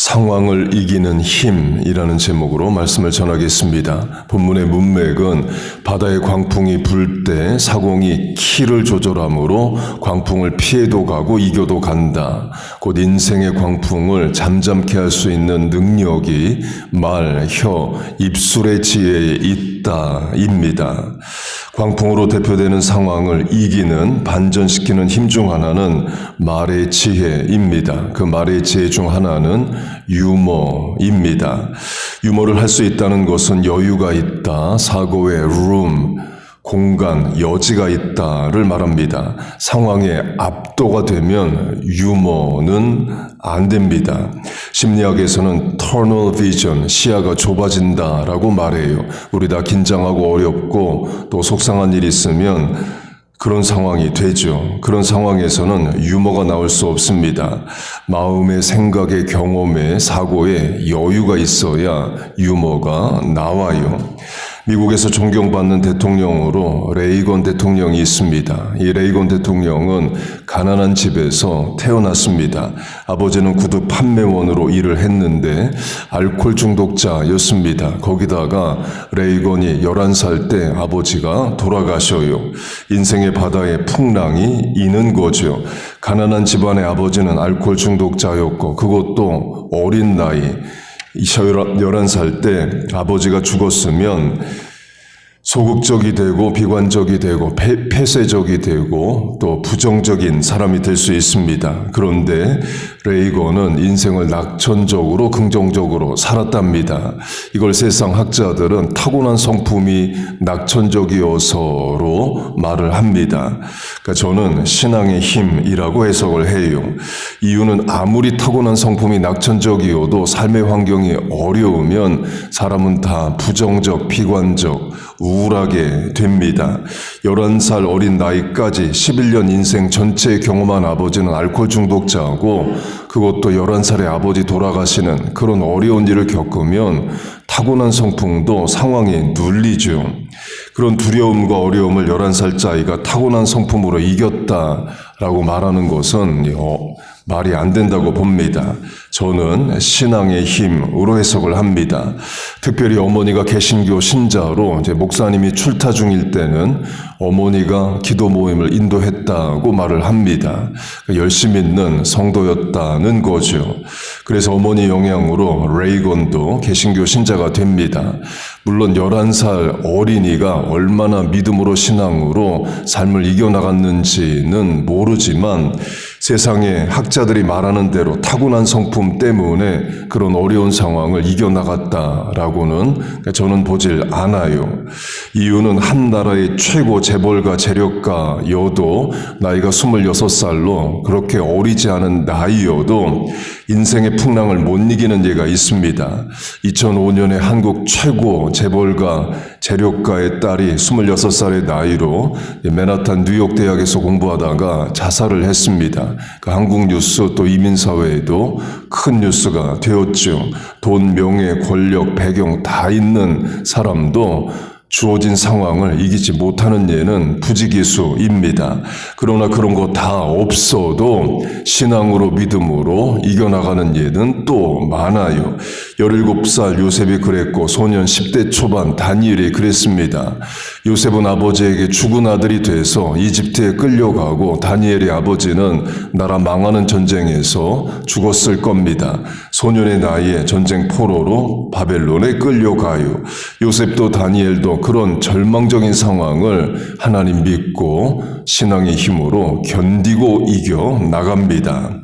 상황을 이기는 힘이라는 제목으로 말씀을 전하겠습니다. 본문의 문맥은 바다의 광풍이 불 때 사공이 키를 조절함으로 광풍을 피해도 가고 이겨도 간다. 곧 인생의 광풍을 잠잠케 할 수 있는 능력이 말, 혀, 입술의 지혜에 있다입니다. 광풍으로 대표되는 상황을 이기는, 반전시키는 힘 중 하나는 말의 지혜입니다. 그 말의 지혜 중 하나는 유머입니다. 유머를 할 수 있다는 것은 여유가 있다, 사고의 room, 공간, 여지가 있다를 말합니다. 상황에 압도가 되면 유머는 안 됩니다. 심리학에서는 tunnel vision, 시야가 좁아진다라고 말해요. 우리 다 긴장하고 어렵고 또 속상한 일이 있으면 그런 상황이 되죠. 그런 상황에서는 유머가 나올 수 없습니다. 마음의, 생각의, 경험의, 사고에 여유가 있어야 유머가 나와요. 미국에서 존경받는 대통령으로 레이건 대통령이 있습니다. 이 레이건 대통령은 가난한 집에서 태어났습니다. 아버지는 구두 판매원으로 일을 했는데 알코올 중독자였습니다. 거기다가 레이건이 11살 때 아버지가 돌아가셔요. 인생의 바다에 풍랑이 이는 거죠. 가난한 집안의 아버지는 알코올 중독자였고 그것도 어린 나이, 11살 때 아버지가 죽었으면 소극적이 되고 비관적이 되고 폐쇄적이 되고 또 부정적인 사람이 될 수 있습니다. 그런데 레이건은 인생을 낙천적으로 긍정적으로 살았답니다. 이걸 세상 학자들은 타고난 성품이 낙천적이어서로 말을 합니다. 그러니까 저는 신앙의 힘이라고 해석을 해요. 이유는 아무리 타고난 성품이 낙천적이어도 삶의 환경이 어려우면 사람은 다 부정적, 비관적, 우울하게 됩니다. 11살 어린 나이까지 11년 인생 전체 경험한 아버지는 알코올 중독자고 그것도 11살의 아버지 돌아가시는 그런 어려운 일을 겪으면 타고난 성품도 상황에 눌리죠. 그런 두려움과 어려움을 11살짜리가 타고난 성품으로 이겼다라고 말하는 것은 말이 안 된다고 봅니다. 저는 신앙의 힘으로 해석을 합니다. 특별히 어머니가 개신교 신자로 이제 목사님이 출타 중일 때는 어머니가 기도 모임을 인도했다고 말을 합니다. 열심히 있는 성도였다는 거죠. 그래서 어머니 영향으로 레이건도 개신교 신자가 됩니다. 물론 11살 어린이가 얼마나 믿음으로 신앙으로 삶을 이겨나갔는지는 모르지만 세상에 학자들이 말하는 대로 타고난 성품 때문에 그런 어려운 상황을 이겨나갔다라고는 저는 보질 않아요. 이유는 한 나라의 최고 재벌가 재력가여도 나이가 26살로 그렇게 어리지 않은 나이여도 인생의 풍랑을 못 이기는 예가 있습니다. 2005년에 한국 최고 재벌가 재력가의 딸이 26살의 나이로 맨하탄 뉴욕 대학에서 공부하다가 자살을 했습니다. 그 한국 뉴스 또 이민사회에도 큰 뉴스가 되었죠. 돈, 명예, 권력, 배경 다 있는 사람도 주어진 상황을 이기지 못하는 예는 부지기수입니다. 그러나 그런 거 다 없어도 신앙으로 믿음으로 이겨나가는 예는 또 많아요. 17살 요셉이 그랬고 소년 10대 초반 다니엘이 그랬습니다. 요셉은 아버지에게 죽은 아들이 돼서 이집트에 끌려가고 다니엘의 아버지는 나라 망하는 전쟁에서 죽었을 겁니다. 소년의 나이에 전쟁 포로로 바벨론에 끌려가요. 요셉도 다니엘도 그런 절망적인 상황을 하나님 믿고 신앙의 힘으로 견디고 이겨 나갑니다.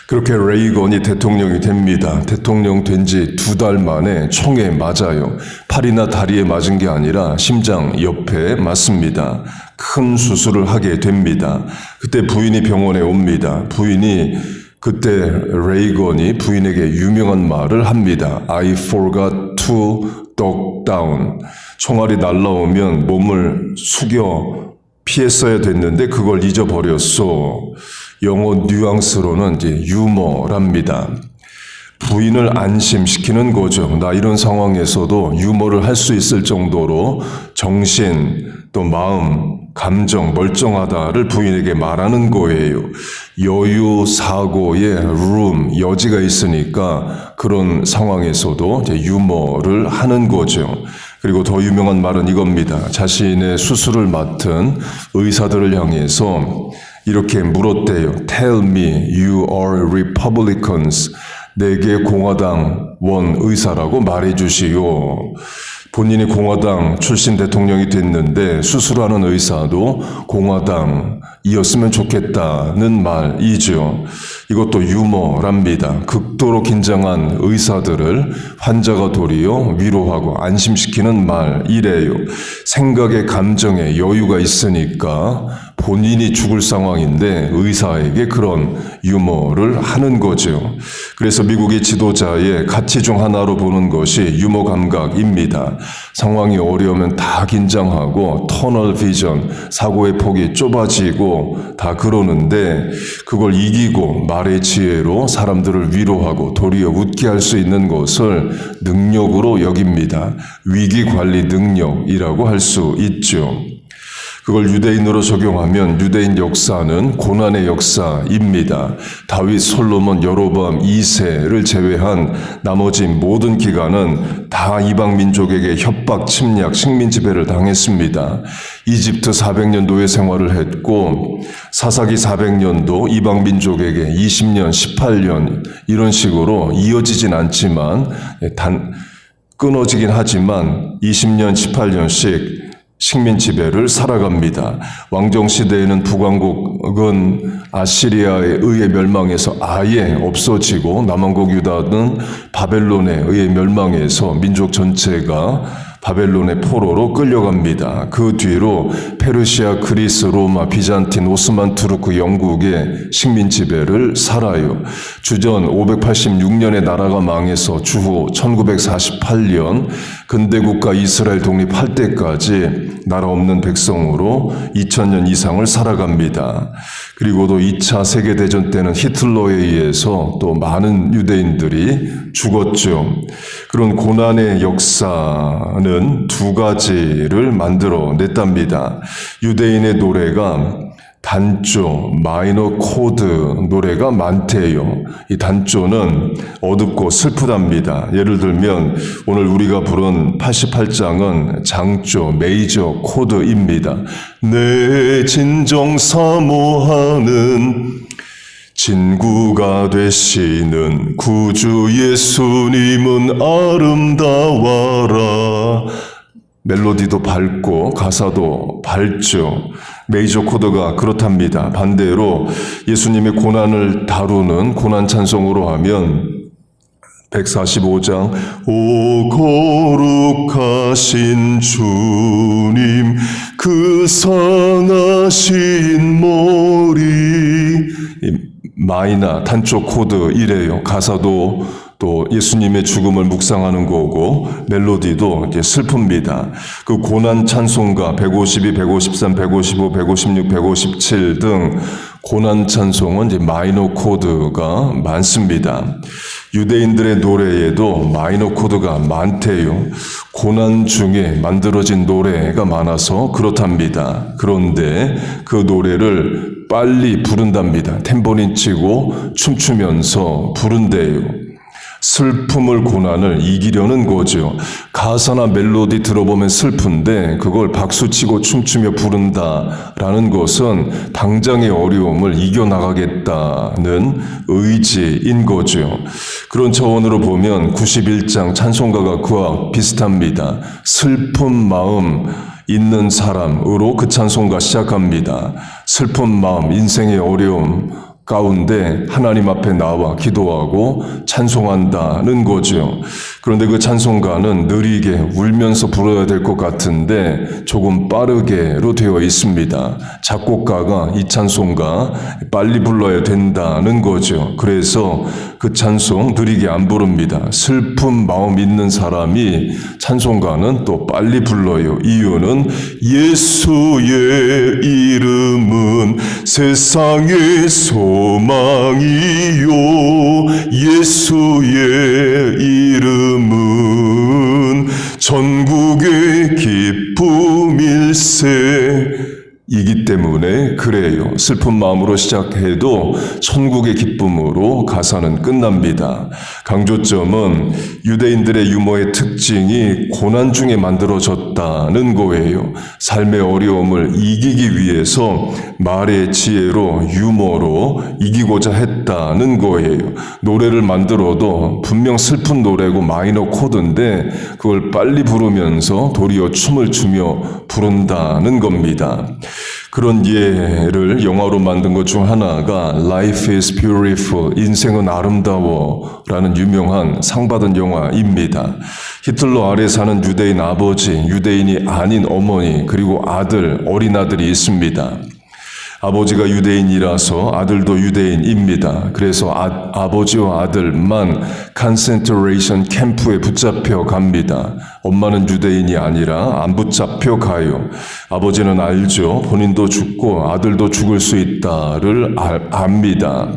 그렇게 레이건이 대통령이 됩니다. 대통령 된 지 2달 만에 총에 맞아요. 팔이나 다리에 맞은 게 아니라 심장 옆에 맞습니다. 큰 수술을 하게 됩니다. 그때 부인이 병원에 옵니다. 부인이 그때 레이건이 부인에게 유명한 말을 합니다. I forgot to duck down. 총알이 날라오면 몸을 숙여 피했어야 됐는데 그걸 잊어버렸어. 영어 뉘앙스로는 이제 유머랍니다. 부인을 안심시키는 거죠. 나 이런 상황에서도 유머를 할 수 있을 정도로 정신 또 마음 감정, 멀쩡하다를 부인에게 말하는 거예요. 여유, 사고에 room, 여지가 있으니까 그런 상황에서도 이제 유머를 하는 거죠. 그리고 더 유명한 말은 이겁니다. 자신의 수술을 맡은 의사들을 향해서 이렇게 물었대요. Tell me you are Republicans. 내게 공화당 원 의사라고 말해주시오. 본인이 공화당 출신 대통령이 됐는데 수술하는 의사도 공화당이었으면 좋겠다는 말이죠. 이것도 유머랍니다. 극도로 긴장한 의사들을 환자가 도리어 위로하고 안심시키는 말이래요. 생각에 감정에 여유가 있으니까 본인이 죽을 상황인데 의사에게 그런 유머를 하는 거죠. 그래서 미국의 지도자의 가치 중 하나로 보는 것이 유머 감각입니다. 상황이 어려우면 다 긴장하고 터널 비전, 사고의 폭이 좁아지고 다 그러는데 그걸 이기고 말의 지혜로 사람들을 위로하고 도리어 웃게 할 수 있는 것을 능력으로 여깁니다. 위기관리 능력이라고 할 수 있죠. 그걸 유대인으로 적용하면 유대인 역사는 고난의 역사입니다. 다윗, 솔로몬, 여로보암 2세를 제외한 나머지 모든 기간은 다 이방 민족에게 협박, 침략, 식민 지배를 당했습니다. 이집트 400년 노예 생활을 했고 사사기 400년도 이방 민족에게 20년, 18년 이런 식으로 이어지진 않지만 끊어지긴 하지만 20년, 18년씩 식민 지배를 살아갑니다. 왕정 시대에는 북왕국은 아시리아에 의해 멸망해서 아예 없어지고 남왕국 유다는 바벨론에 의해 멸망해서 민족 전체가 바벨론의 포로로 끌려갑니다. 그 뒤로 페르시아, 그리스, 로마, 비잔틴, 오스만 투르크, 영국의 식민 지배를 살아요. 주전 586년에 나라가 망해서 주후 1948년 근대국가 이스라엘 독립할 때까지 나라 없는 백성으로 2000년 이상을 살아갑니다. 그리고도 2차 세계대전 때는 히틀러에 의해서 또 많은 유대인들이 죽었죠. 그런 고난의 역사는 두 가지를 만들어냈답니다. 유대인의 노래가 단조, 마이너 코드 노래가 많대요. 이 단조는 어둡고 슬프답니다. 예를 들면 오늘 우리가 부른 88장은 장조, 메이저 코드입니다. 내 진정 사모하는 친구가 되시는 구주 예수님은 아름다워라. 멜로디도 밝고 가사도 밝죠. 메이저 코드가 그렇답니다. 반대로 예수님의 고난을 다루는 고난 찬송으로 하면 145장 오 거룩하신 주님 그 선하신 머리 마이너 단조 코드 이래요. 가사도 또 예수님의 죽음을 묵상하는 거고 멜로디도 이제 슬픕니다. 그 고난 찬송가 152, 153, 155, 156, 157 등 고난 찬송은 이제 마이너 코드가 많습니다. 유대인들의 노래에도 마이너 코드가 많대요. 고난 중에 만들어진 노래가 많아서 그렇답니다. 그런데 그 노래를 빨리 부른답니다. 탬버린 치고 춤추면서 부른대요. 슬픔을 고난을 이기려는 거죠. 가사나 멜로디 들어보면 슬픈데 그걸 박수치고 춤추며 부른다라는 것은 당장의 어려움을 이겨나가겠다는 의지인 거죠. 그런 차원으로 보면 91장 찬송가가 그와 비슷합니다. 슬픈 마음 있는 사람으로 그 찬송가 시작합니다. 슬픈 마음, 인생의 어려움 가운데 하나님 앞에 나와 기도하고 찬송한다는 거죠. 그런데 그 찬송가는 느리게 울면서 불러야 될 것 같은데 조금 빠르게로 되어 있습니다. 작곡가가 이 찬송가 빨리 불러야 된다는 거죠. 그래서 그 찬송 느리게 안 부릅니다. 슬픈 마음 있는 사람이 찬송가는 또 빨리 불러요. 이유는 예수의 이름은 세상의 소망이요 예수의 이름은 전국의 기쁨일세 있기 때문에 그래요. 슬픈 마음으로 시작해도 천국의 기쁨으로 가사는 끝납니다. 강조점은 유대인들의 유머의 특징이 고난 중에 만들어졌다는 거예요. 삶의 어려움을 이기기 위해서 말의 지혜로 유머로 이기고자 했다는 거예요. 노래를 만들어도 분명 슬픈 노래고 마이너 코드인데 그걸 빨리 부르면서 도리어 춤을 추며 부른다는 겁니다. 그런 예를 영화로 만든 것 중 하나가 Life is Beautiful, 인생은 아름다워 라는 유명한 상 받은 영화입니다. 히틀러 아래 사는 유대인 아버지, 유대인이 아닌 어머니, 그리고 아들, 어린 아들이 있습니다. 아버지가 유대인이라서 아들도 유대인입니다. 그래서 아버지와 아들만 컨센트레이션 캠프에 붙잡혀 갑니다. 엄마는 유대인이 아니라 안 붙잡혀 가요. 아버지는 알죠. 본인도 죽고 아들도 죽을 수 있다를 압니다.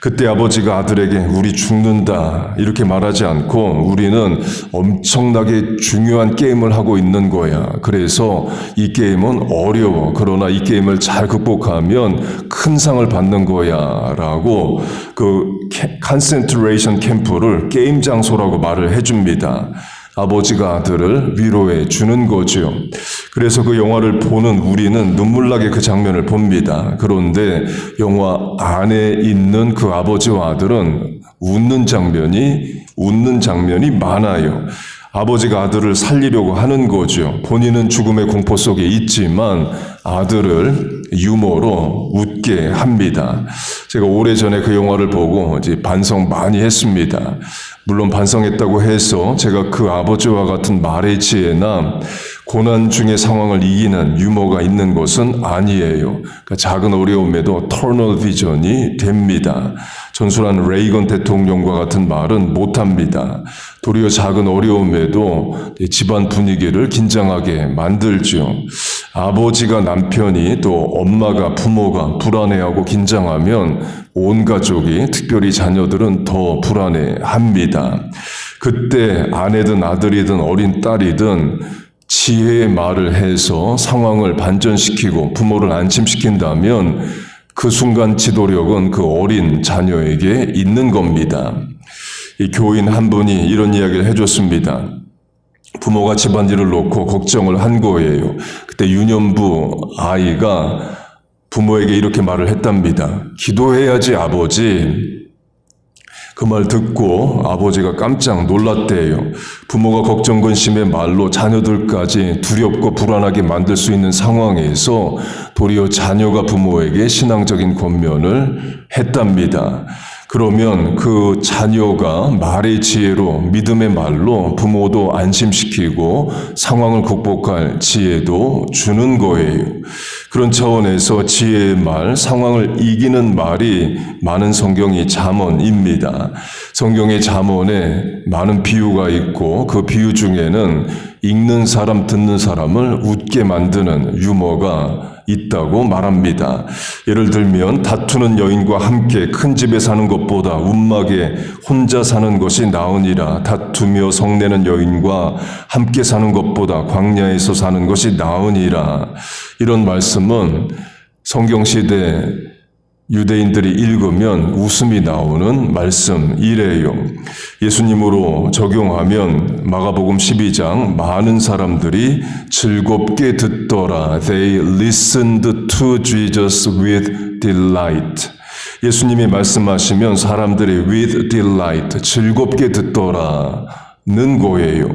그때 아버지가 아들에게 우리 죽는다 이렇게 말하지 않고 우리는 엄청나게 중요한 게임을 하고 있는 거야. 그래서 이 게임은 어려워. 그러나 이 게임을 잘 극복하면 큰 상을 받는 거야 라고 그 컨센트레이션 캠프를 게임 장소라고 말을 해줍니다. 아버지가 아들을 위로해 주는 거죠. 그래서 그 영화를 보는 우리는 눈물나게 그 장면을 봅니다. 그런데 영화 안에 있는 그 아버지와 아들은 웃는 장면이 많아요. 아버지가 아들을 살리려고 하는 거죠. 본인은 죽음의 공포 속에 있지만 아들을 유머로 웃게 합니다. 제가 오래전에 그 영화를 보고 이제 반성 많이 했습니다. 물론 반성했다고 해서 제가 그 아버지와 같은 말의 지혜나 고난 중의 상황을 이기는 유머가 있는 것은 아니에요. 그러니까 작은 어려움에도 터널 비전이 됩니다. 전술한 레이건 대통령과 같은 말은 못합니다. 도리어 작은 어려움에도 집안 분위기를 긴장하게 만들죠. 아버지가 남편이 또 엄마가 부모가 불안해하고 긴장하면 온 가족이 특별히 자녀들은 더 불안해합니다. 그때 아내든 아들이든 어린 딸이든 지혜의 말을 해서 상황을 반전시키고 부모를 안심시킨다면 그 순간 지도력은 그 어린 자녀에게 있는 겁니다. 이 교인 한 분이 이런 이야기를 해줬습니다. 부모가 집안일을 놓고 걱정을 한 거예요. 그때 유년부 아이가 부모에게 이렇게 말을 했답니다. 기도해야지 아버지. 그 말 듣고 아버지가 깜짝 놀랐대요. 부모가 걱정 근심의 말로 자녀들까지 두렵고 불안하게 만들 수 있는 상황에서 도리어 자녀가 부모에게 신앙적인 권면을 했답니다. 그러면 그 자녀가 말의 지혜로 믿음의 말로 부모도 안심시키고 상황을 극복할 지혜도 주는 거예요. 그런 차원에서 지혜의 말, 상황을 이기는 말이 많은 성경이 잠언입니다. 성경의 잠언에 많은 비유가 있고 그 비유 중에는 읽는 사람, 듣는 사람을 웃게 만드는 유머가 있다고 말합니다. 예를 들면 다투는 여인과 함께 큰 집에 사는 것보다 움막에 혼자 사는 것이 나으니라. 다투며 성내는 여인과 함께 사는 것보다 광야에서 사는 것이 나으니라. 이런 말씀은 성경시대 유대인들이 읽으면 웃음이 나오는 말씀이래요. 예수님으로 적용하면 마가복음 12장 많은 사람들이 즐겁게 듣더라. They listened to Jesus with delight. 예수님이 말씀하시면 사람들이 with delight, 즐겁게 듣더라. 는 거예요.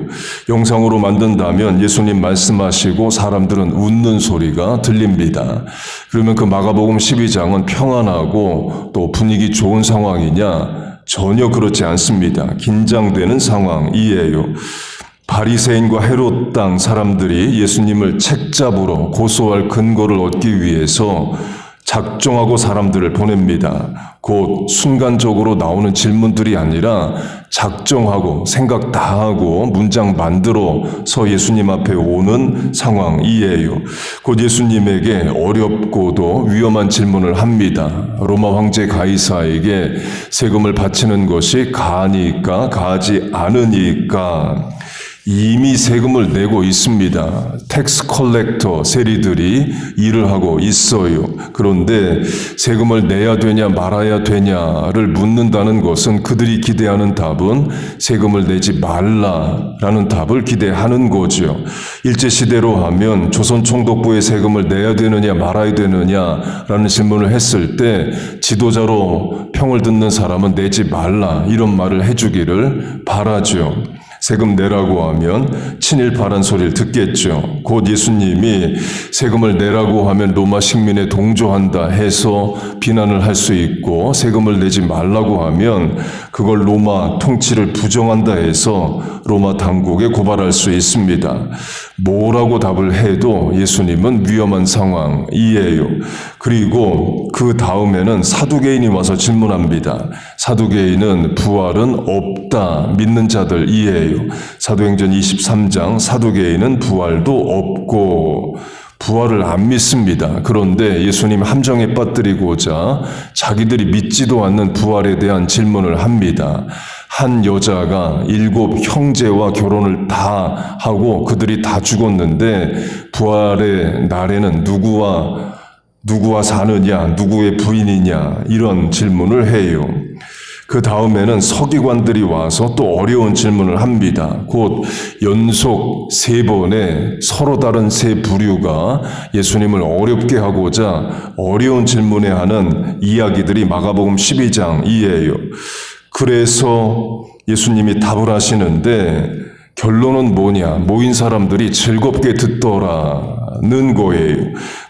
영상으로 만든다면 예수님 말씀하시고 사람들은 웃는 소리가 들립니다. 그러면 그 마가복음 12장은 평안하고 또 분위기 좋은 상황이냐? 전혀 그렇지 않습니다. 긴장되는 상황이에요. 바리새인과 헤롯 땅 사람들이 예수님을 책잡으로 고소할 근거를 얻기 위해서 작정하고 사람들을 보냅니다. 곧 순간적으로 나오는 질문들이 아니라 작정하고 생각 다 하고 문장 만들어서 예수님 앞에 오는 상황이에요. 곧 예수님에게 어렵고도 위험한 질문을 합니다. 로마 황제 가이사에게 세금을 바치는 것이 가하니까 가하지 않으니까 이미 세금을 내고 있습니다. 텍스 컬렉터 세리들이 일을 하고 있어요. 그런데 세금을 내야 되냐 말아야 되냐를 묻는다는 것은 그들이 기대하는 답은 세금을 내지 말라라는 답을 기대하는 거죠. 일제시대로 하면 조선총독부에 세금을 내야 되느냐 말아야 되느냐라는 질문을 했을 때 지도자로 평을 듣는 사람은 내지 말라 이런 말을 해주기를 바라죠. 세금 내라고 하면 친일파란 소리를 듣겠죠. 곧 예수님이 세금을 내라고 하면 로마 식민에 동조한다 해서 비난을 할 수 있고 세금을 내지 말라고 하면 그걸 로마 통치를 부정한다 해서 로마 당국에 고발할 수 있습니다. 뭐라고 답을 해도 예수님은 위험한 상황이에요. 그리고 그 다음에는 사두개인이 와서 질문합니다. 사두개인은 부활은 없다 믿는 자들이에요. 사도행전 23장 사두개인은 부활도 없고 부활을 안 믿습니다. 그런데 예수님 함정에 빠뜨리고자 자기들이 믿지도 않는 부활에 대한 질문을 합니다. 한 여자가 7 형제와 결혼을 다 하고 그들이 다 죽었는데 부활의 날에는 누구와 사느냐, 누구의 부인이냐 이런 질문을 해요. 그 다음에는 서기관들이 와서 또 어려운 질문을 합니다. 곧 연속 3번의 서로 다른 세 부류가 예수님을 어렵게 하고자 어려운 질문에 하는 이야기들이 마가복음 12장이에요. 그래서 예수님이 답을 하시는데 결론은 뭐냐? 모인 사람들이 즐겁게 듣더라는 거예요.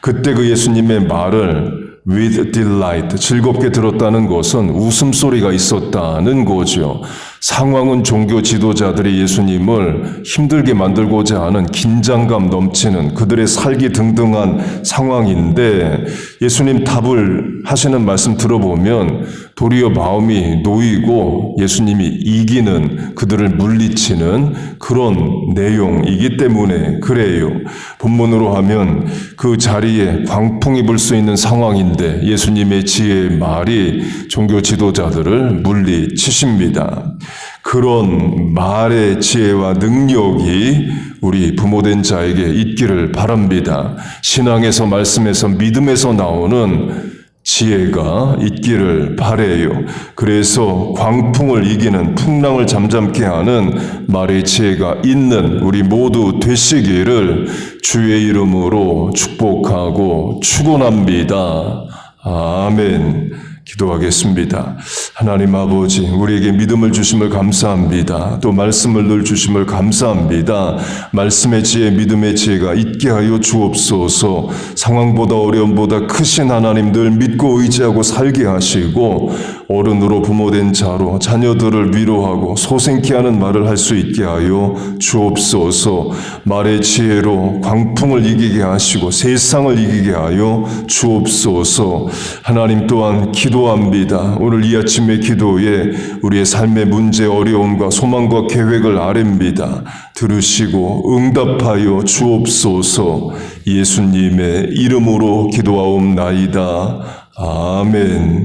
그때 그 예수님의 말을 with delight, 즐겁게 들었다는 것은 웃음소리가 있었다는 거죠. 상황은 종교 지도자들이 예수님을 힘들게 만들고자 하는 긴장감 넘치는 그들의 살기 등등한 상황인데 예수님 답을 하시는 말씀 들어보면 도리어 마음이 놓이고 예수님이 이기는 그들을 물리치는 그런 내용이기 때문에 그래요. 본문으로 하면 그 자리에 광풍이 불 수 있는 상황인데 예수님의 지혜의 말이 종교 지도자들을 물리치십니다. 그런 말의 지혜와 능력이 우리 부모된 자에게 있기를 바랍니다. 신앙에서 말씀에서 믿음에서 나오는 지혜가 있기를 바래요. 그래서 광풍을 이기는 풍랑을 잠잠케 하는 말의 지혜가 있는 우리 모두 되시기를 주의 이름으로 축복하고 축원합니다. 아멘. 기도하겠습니다. 하나님 아버지, 우리에게 믿음을 주심을 감사합니다. 또 말씀을 늘 주심을 감사합니다. 말씀의 지혜, 믿음의 지혜가 있게 하여 주옵소서. 상황보다 어려움보다 크신 하나님 늘 믿고 의지하고 살게 하시고 어른으로 부모된 자로 자녀들을 위로하고 소생케 하는 말을 할 수 있게 하여 주옵소서. 말의 지혜로 광풍을 이기게 하시고 세상을 이기게 하여 주옵소서. 하나님 또한 기도합니다. 오늘 이 아침의 기도에 우리의 삶의 문제, 어려움과 소망과 계획을 아뢰입니다. 들으시고 응답하여 주옵소서. 예수님의 이름으로 기도하옵나이다. 아멘.